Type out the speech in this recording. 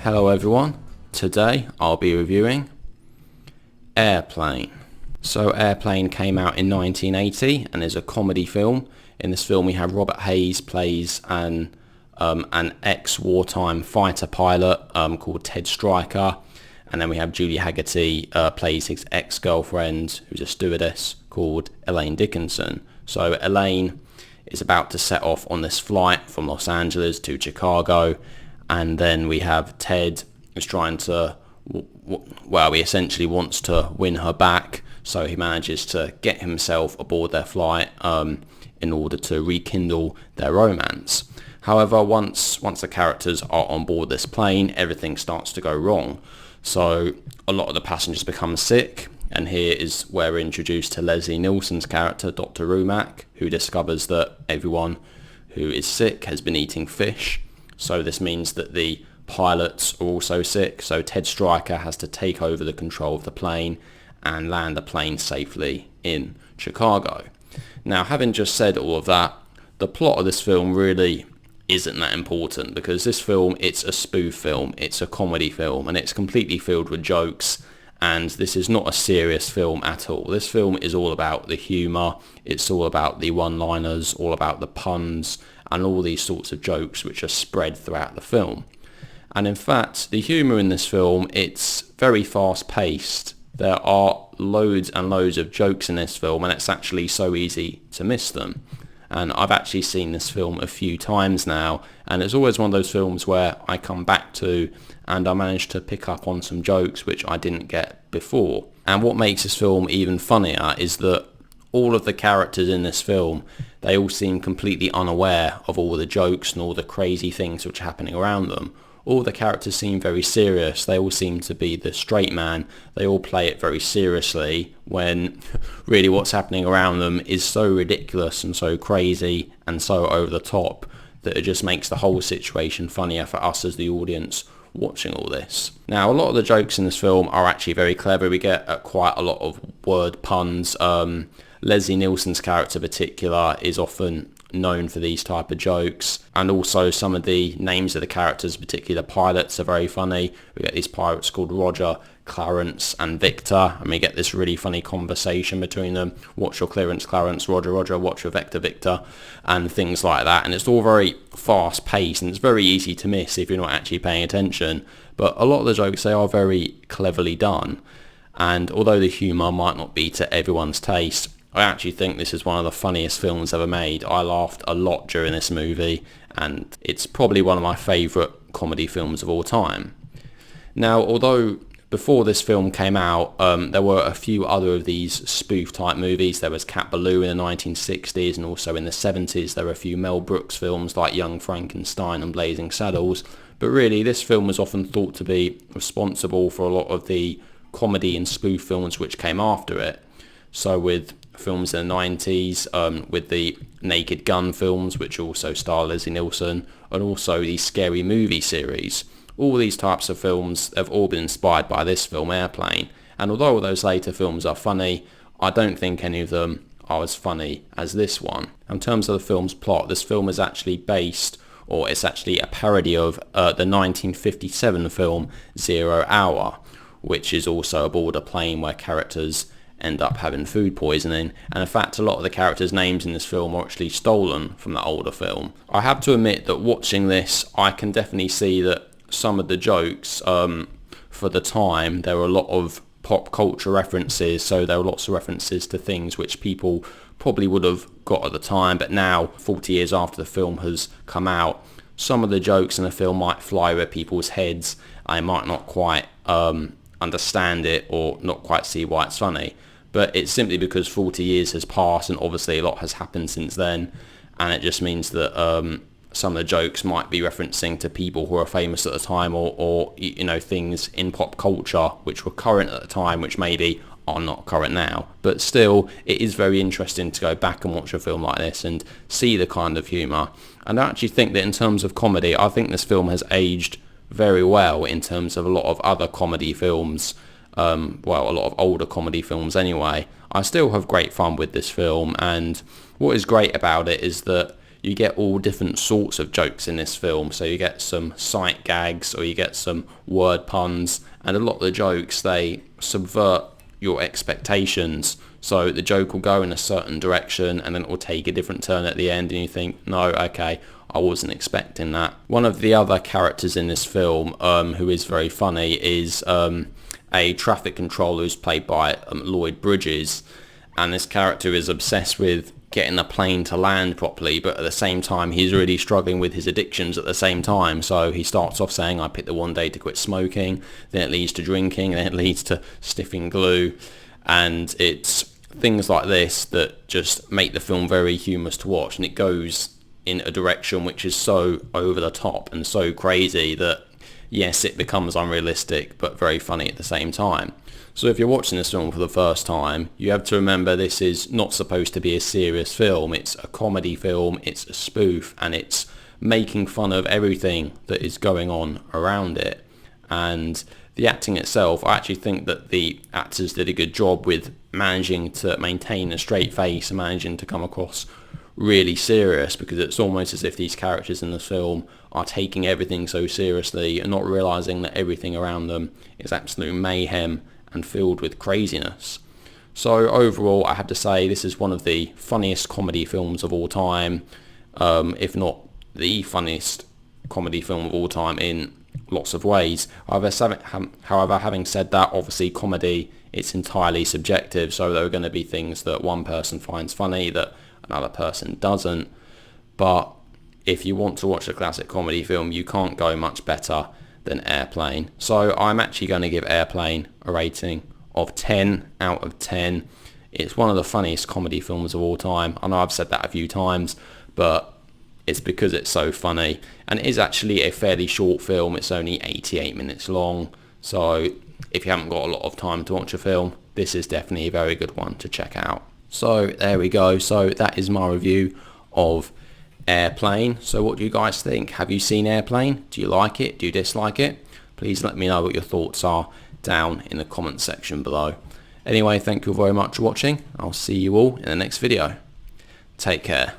Hello everyone, today I'll be reviewing Airplane. So Airplane came out in 1980 and is a comedy film. In this film we have Robert Hayes plays an ex-wartime fighter pilot called Ted Stryker, and then we have Julie Hagerty plays his ex-girlfriend who's a stewardess called Elaine Dickinson. So Elaine is about to set off on this flight from Los Angeles to Chicago, and then we have Ted who's trying to, he essentially wants to win her back, so he manages to get himself aboard their flight in order to rekindle their romance. However, once the characters are on board this plane, everything starts to go wrong. So a lot of the passengers become sick, and here is where we're introduced to Leslie Nielsen's character, Dr. Rumack, who discovers that everyone who is sick has been eating fish. So this means that the pilots are also sick, so Ted Stryker has to take over the control of the plane and land the plane safely in Chicago. Now, having just said all of that, the plot of this film really isn't that important, because this film, it's a spoof film, it's a comedy film, and it's completely filled with jokes, and this is not a serious film at all. This film is all about the humour, it's all about the one-liners, all about the puns, and all these sorts of jokes which are spread throughout the film. And in fact, the humour in this film, it's very fast-paced. There are loads and loads of jokes in this film, and it's actually so easy to miss them. And I've actually seen this film a few times now, and it's always one of those films where I come back to and I manage to pick up on some jokes which I didn't get before. And what makes this film even funnier is that all of the characters in this film, they all seem completely unaware of all the jokes and all the crazy things which are happening around them. All the characters seem very serious. They all seem to be the straight man. They all play it very seriously, when really what's happening around them is so ridiculous and so crazy and so over the top that it just makes the whole situation funnier for us as the audience watching all this. Now, a lot of the jokes in this film are actually very clever. We get quite a lot of word puns. Leslie Nielsen's character in particular is often known for these type of jokes, and also some of the names of the characters, particularly the pilots, are very funny. We get these pilots called Roger, Clarence and Victor, and we get this really funny conversation between them. What's your clearance, Clarence? Roger, Roger. What's your vector, Victor? And things like that. And it's all very fast paced, and it's very easy to miss if you're not actually paying attention. But a lot of the jokes, they are very cleverly done, and although the humour might not be to everyone's taste, I actually think this is one of the funniest films ever made. I laughed a lot during this movie, and it's probably one of my favourite comedy films of all time. Now, although before this film came out, there were a few other of these spoof type movies. There was Cat Ballou in the 1960s, and also in the 70s there were a few Mel Brooks films like Young Frankenstein and Blazing Saddles. But really, this film was often thought to be responsible for a lot of the comedy and spoof films which came after it. So with films in the 90s, with the Naked Gun films, which also star Leslie Nielsen, and also the Scary Movie series. All these types of films have all been inspired by this film, Airplane. And although those later films are funny, I don't think any of them are as funny as this one. In terms of the film's plot, this film is actually based, or it's actually a parody of the 1957 film 0 Hour, which is also aboard a plane where characters end up having food poisoning, and in fact a lot of the characters' names in this film are actually stolen from the older film. I have to admit that watching this, I can definitely see that some of the jokes, for the time, there were a lot of pop culture references, so there were lots of references to things which people probably would have got at the time, but now, 40 years after the film has come out, some of the jokes in the film might fly over people's heads. I might not quite understand it or not quite see why it's funny, but it's simply because 40 years has passed and obviously a lot has happened since then, and it just means that some of the jokes might be referencing to people who are famous at the time, or you know, things in pop culture which were current at the time which maybe are not current now. But still, it is very interesting to go back and watch a film like this and see the kind of humour. And I actually think that in terms of comedy, I think this film has aged very well in terms of a lot of other comedy films, a lot of older comedy films anyway. I still have great fun with this film, and what is great about it is that you get all different sorts of jokes in this film. So you get some sight gags, or you get some word puns, and a lot of the jokes, they subvert your expectations. So the joke will go in a certain direction and then it will take a different turn at the end, and you think, no, okay, I wasn't expecting that. One of the other characters in this film who is very funny is a traffic controller who's played by Lloyd, and this character is obsessed with getting a plane to land properly, but at the same time he's really struggling with his addictions at the same time. So he starts off saying, I picked the one day to quit smoking, then it leads to drinking, then it leads to sniffing glue, and it's things like this that just make the film very humorous to watch, and it goes in a direction which is so over the top and so crazy that yes, it becomes unrealistic but very funny at the same time. So if you're watching this film for the first time, you have to remember this is not supposed to be a serious film. It's a comedy film, it's a spoof, and it's making fun of everything that is going on around it. And the acting itself, I actually think that the actors did a good job with managing to maintain a straight face and managing to come across really serious, because it's almost as if these characters in the film are taking everything so seriously and not realising that everything around them is absolute mayhem and filled with craziness. So overall, I have to say this is one of the funniest comedy films of all time, if not the funniest comedy film of all time in lots of ways. However, having said that, obviously comedy, it's entirely subjective, so there are going to be things that one person finds funny that another person doesn't. But if you want to watch a classic comedy film, you can't go much better than Airplane. So I'm actually going to give Airplane a rating of 10 out of 10. It's one of the funniest comedy films of all time. I know I've said that a few times, but it's because it's so funny, and it is actually a fairly short film. It's only 88 minutes long, so if you haven't got a lot of time to watch a film, this is definitely a very good one to check out. So there we go. So that is my review of Airplane. So what do you guys think? Have you seen Airplane? Do you like it? Do you dislike it? Please let me know what your thoughts are down in the comment section below. Anyway, thank you very much for watching. I'll see you all in the next video. Take care.